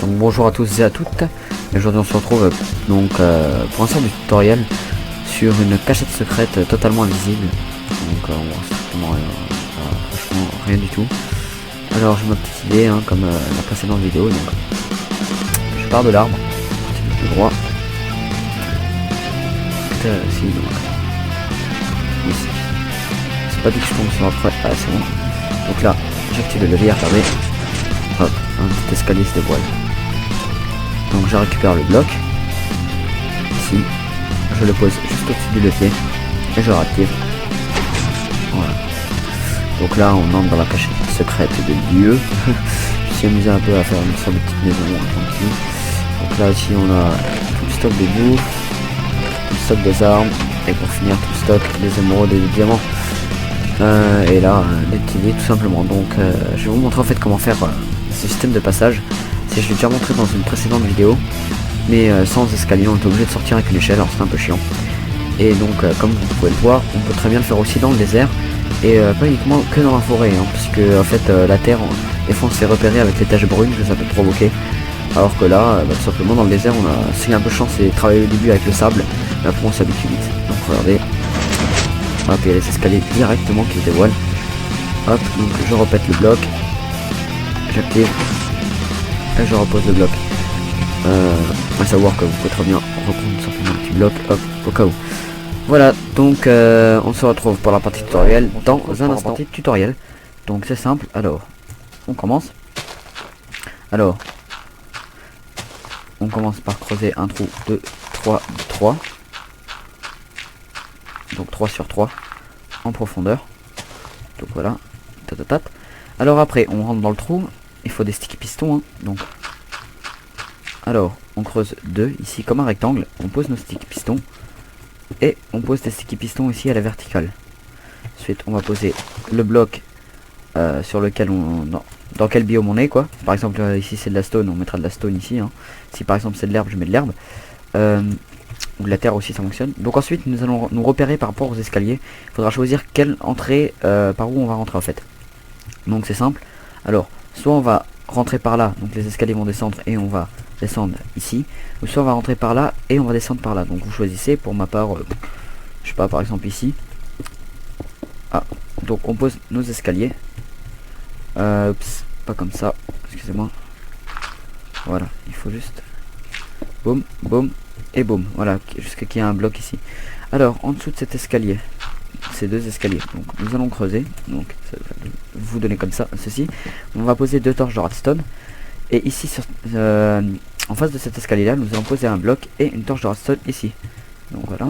Donc bonjour à tous et à toutes. Aujourd'hui on se retrouve pour un sort de tutoriel sur une cachette secrète totalement invisible. Donc on voit strictement rien, franchement rien du tout. Alors j'ai ma petite idée comme la précédente vidéo. Donc je pars de l'arbre, du droit. Si donc ici. C'est pas dit que je tombe sur après. Ah c'est bon. Donc là j'active le levier, regardez. Hop, un petit escalier se dévoile. Donc je récupère le bloc. Ici. Je le pose juste au-dessus du levier. Et je réactive. Voilà. Donc là on entre dans la cachette secrète de Dieu. Je me suis amusé un peu à faire une sorte de petite maison tranquille. Donc là aussi on a tout le stock de bouffe, tout le stock des armes. Et pour finir tout le stock des émeraudes et des diamants. Et là des petits dés tout simplement. Donc je vais vous montrer en fait comment faire ce système de passage. Je l'ai déjà montré dans une précédente vidéo, mais sans escalier, on est obligé de sortir avec une échelle, alors c'est un peu chiant. Et donc comme vous pouvez le voir, on peut très bien le faire aussi dans le désert, et pas uniquement que dans la forêt, puisque en fait la terre, des fois on s'est repéré avec les taches brunes que ça peut provoquer, alors que là, tout simplement dans le désert, on a, si un peu chance et travailler au début avec le sable, mais après on s'habitue vite. Donc regardez, hop, il y a les escaliers directement qui se dévoilent. Hop, donc je répète le bloc, j'active. Et je repose le bloc. À savoir que vous pouvez très bien reprendre simplement un petit bloc, hop, au cas où. Voilà, donc on se retrouve pour la partie tutoriel dans un instant. Tutoriel. Donc c'est simple. Alors, on commence. Alors, on commence par creuser un trou de 3, 3. Donc 3 sur 3 en profondeur. Donc voilà. Tatatat. Alors après, on rentre dans le trou. Il faut des sticky pistons, donc alors on creuse 2 ici comme un rectangle, on pose nos sticky pistons et on pose des sticky pistons ici à la verticale. Ensuite on va poser le bloc sur lequel dans quel biome on est quoi. Par exemple ici c'est de la stone, on mettra de la stone ici, si par exemple c'est de l'herbe, je mets de l'herbe, ou de la terre aussi, ça fonctionne. Donc ensuite nous allons nous repérer par rapport aux escaliers. Il faudra choisir quelle entrée, par où on va rentrer en fait. Donc c'est simple. Alors soit on va rentrer par là, donc les escaliers vont descendre et on va descendre ici, ou soit on va rentrer par là et on va descendre par là. Donc vous choisissez. Pour ma part, je sais pas, par exemple ici. Ah, donc on pose nos escaliers. Oups, pas comme ça, excusez-moi. Voilà, il faut juste boum, boum et boum. Voilà, jusqu'à qu'il y ait un bloc ici. Alors en dessous de cet escalier, ces deux escaliers, donc nous allons creuser, donc ça va vous donner comme ça ceci. On va poser 2 torches de redstone, et ici sur, en face de cet escalier là nous allons poser un bloc et une torche de redstone ici. Donc voilà,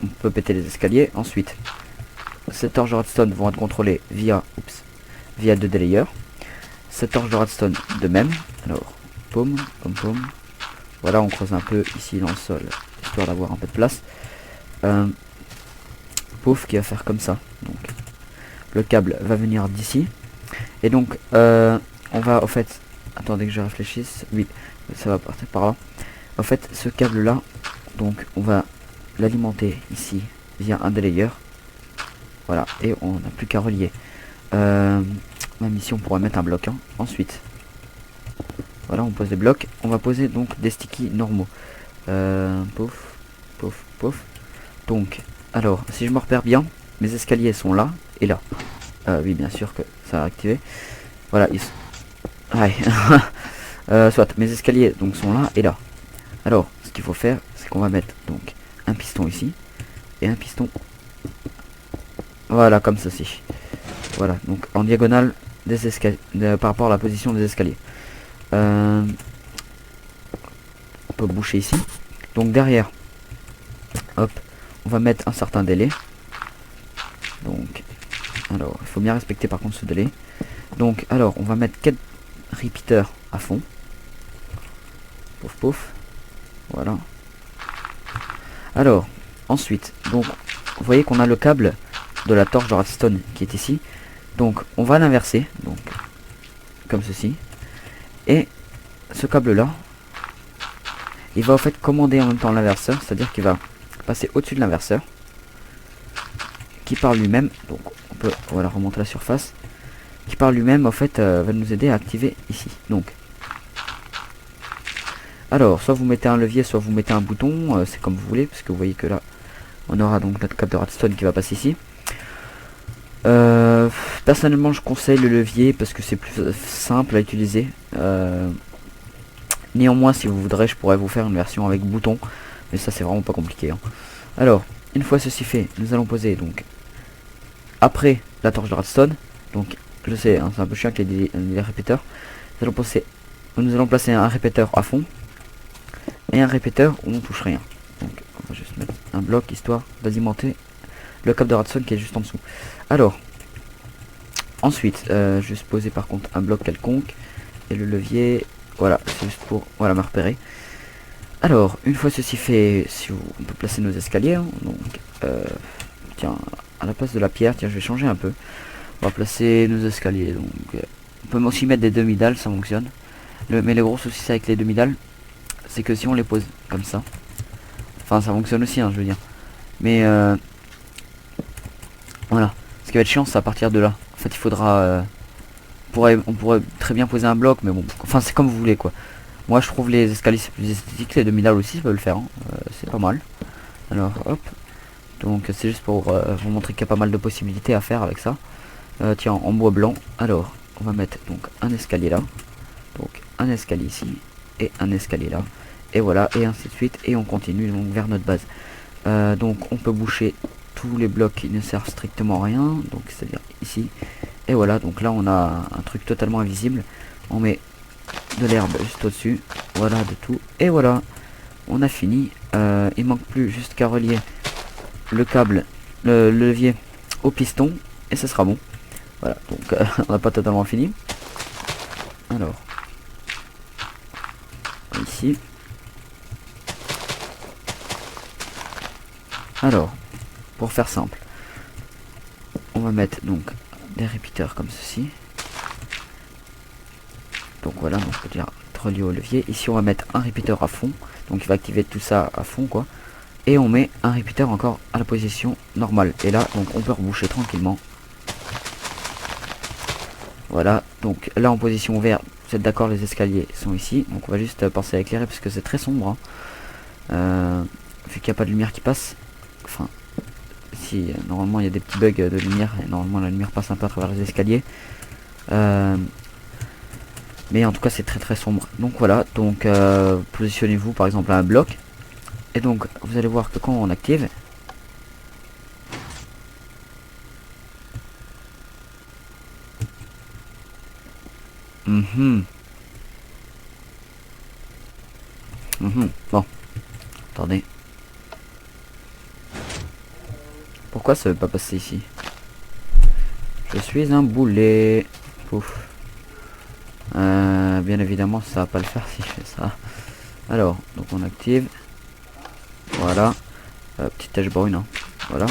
on peut péter les escaliers. Ensuite ces torches de redstone vont être contrôlées via 2 délayeurs. Cette torche de redstone de même. Alors poum, poum, poum. Voilà, on creuse un peu ici dans le sol histoire d'avoir un peu de place. Pouf, qui va faire comme ça. Donc le câble va venir d'ici, et donc on va au fait, attendez que je réfléchisse, oui ça va partir par là. En fait ce câble là, donc on va l'alimenter ici via un délayeur. Voilà, et on n'a plus qu'à relier. Même ici on pourra mettre un bloc, ensuite voilà, on pose des blocs. On va poser donc des stickies normaux. Pouf, pouf, pouf. Donc alors, si je me repère bien, mes escaliers sont là et là. Oui, bien sûr que ça a activé. Voilà, ils sont... Ouais. Soit, mes escaliers donc sont là et là. Alors, ce qu'il faut faire, c'est qu'on va mettre donc un piston ici et un piston. Voilà, comme ceci. Voilà, donc en diagonale des escaliers, par rapport à la position des escaliers. On peut boucher ici. Donc derrière, hop. On va mettre un certain délai. Donc, alors, il faut bien respecter par contre ce délai. Donc, alors, on va mettre 4 repeaters à fond. Pouf, pouf. Voilà. Alors, ensuite, donc, vous voyez qu'on a le câble de la torche de redstone qui est ici. Donc, on va l'inverser. Donc, comme ceci. Et ce câble-là, il va en fait commander en même temps l'inverseur. C'est-à-dire qu'il va passer au-dessus de l'inverseur qui par lui-même, donc on peut voilà remonter la surface, qui par lui-même en fait va nous aider à activer ici. Donc Alors, soit vous mettez un levier, soit vous mettez un bouton, c'est comme vous voulez, parce que vous voyez que là, on aura donc notre cap de redstone qui va passer ici. Personnellement, je conseille le levier parce que c'est plus simple à utiliser. Néanmoins, si vous voudrez, je pourrais vous faire une version avec bouton, mais ça c'est vraiment pas compliqué, hein. Alors, une fois ceci fait, nous allons poser donc après la torche de redstone. Donc, je sais, hein, c'est un peu chiant avec les répéteurs. Nous allons placer un répéteur à fond et un répéteur où on touche rien. Donc, on va juste mettre un bloc histoire d'alimenter le câble de redstone qui est juste en dessous. Alors, ensuite, juste poser par contre un bloc quelconque et le levier. Voilà, c'est juste pour me repérer. Alors, une fois ceci fait, si on peut placer nos escaliers, hein, donc tiens, à la place de la pierre, tiens, je vais changer un peu. On va placer nos escaliers. Donc, on peut aussi mettre des demi-dalles, ça fonctionne. Mais le gros souci c'est avec les demi-dalles, c'est que si on les pose comme ça, enfin ça fonctionne aussi, hein, je veux dire. Mais voilà, ce qui va être chiant, c'est à partir de là. En fait, il faudra, on pourrait très bien poser un bloc, mais bon, enfin c'est comme vous voulez quoi. Moi je trouve les escaliers c'est plus esthétique, les demi-dalles aussi ça peut le faire, hein. C'est pas mal. Alors hop, donc c'est juste pour vous montrer qu'il y a pas mal de possibilités à faire avec ça. Tiens, en bois blanc, alors on va mettre donc un escalier là, donc un escalier ici et un escalier là, et voilà, et ainsi de suite, et on continue donc vers notre base. Donc on peut boucher tous les blocs qui ne servent strictement à rien, donc c'est à dire ici, et voilà, donc là on a un truc totalement invisible. On met de l'herbe juste au dessus, voilà, de tout, et voilà, on a fini. Il manque plus juste qu'à relier le câble, le levier au piston, et ça sera bon. Voilà, donc on n'a pas totalement fini. Alors ici, alors pour faire simple, on va mettre donc des répéteurs comme ceci. Donc voilà, donc on peut dire relié au levier. Ici on va mettre un répéteur à fond, donc il va activer tout ça à fond quoi. Et on met un répéteur encore à la position normale. Et là donc on peut reboucher tranquillement. Voilà, donc là en position verte, vous êtes d'accord, les escaliers sont ici. Donc on va juste penser à éclairer parce que c'est très sombre, hein. Vu qu'il n'y a pas de lumière qui passe. Enfin, si normalement il y a des petits bugs de lumière et normalement la lumière passe un peu à travers les escaliers. Mais en tout cas c'est très très sombre. Donc voilà, donc positionnez-vous par exemple à un bloc. Et donc vous allez voir que quand on active, bon, attendez. Pourquoi ça veut pas passer ici? Je suis un boulet. Pouf. Bien évidemment ça va pas le faire si je fais ça. Alors, donc on active. Voilà. Petite tache brune, hein. Voilà.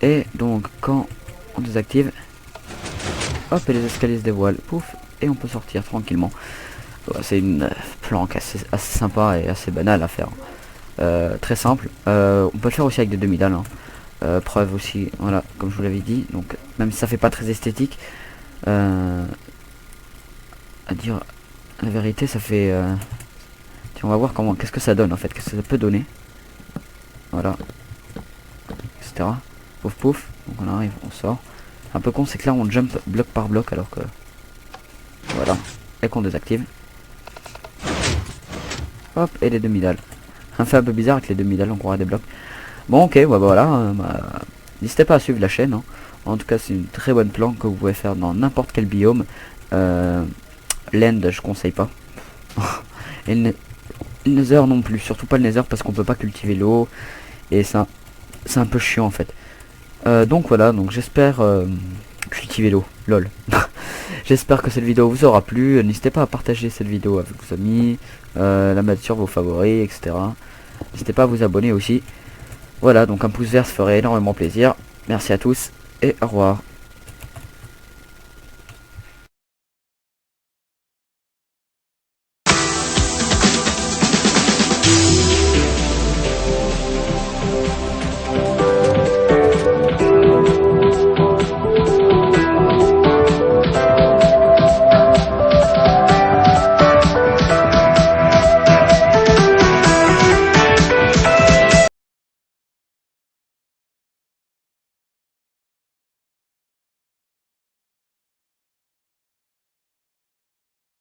Et donc quand on désactive, hop, et les escaliers se dévoilent. Pouf. Et on peut sortir tranquillement. C'est une planque assez sympa et assez banale à faire. Très simple. On peut le faire aussi avec des demi-dalles, hein. Preuve aussi, voilà, comme je vous l'avais dit. Donc même si ça fait pas très esthétique, à dire la vérité, ça fait tiens, on va voir comment, qu'est-ce que ça donne en fait, qu'est-ce que ça peut donner. Voilà, etc. Pouf pouf, donc on arrive, on sort. Un peu con, c'est que là on jump bloc par bloc alors que voilà, et qu'on désactive. Hop, et les demi-dalles. Un fait un peu bizarre avec les demi-dalles, on croirait des blocs. Bon, ok, bah voilà, n'hésitez pas à suivre la chaîne, hein. En tout cas c'est une très bonne planque que vous pouvez faire dans n'importe quel biome. L'end je conseille pas. Et le nether non plus, surtout pas le nether parce qu'on peut pas cultiver l'eau. Et ça c'est un peu chiant en fait. Donc voilà, donc j'espère cultiver l'eau, lol. J'espère que cette vidéo vous aura plu. N'hésitez pas à partager cette vidéo avec vos amis, la mettre sur vos favoris, etc. N'hésitez pas à vous abonner aussi. Voilà, donc un pouce vert ça ferait énormément plaisir. Merci à tous et au revoir.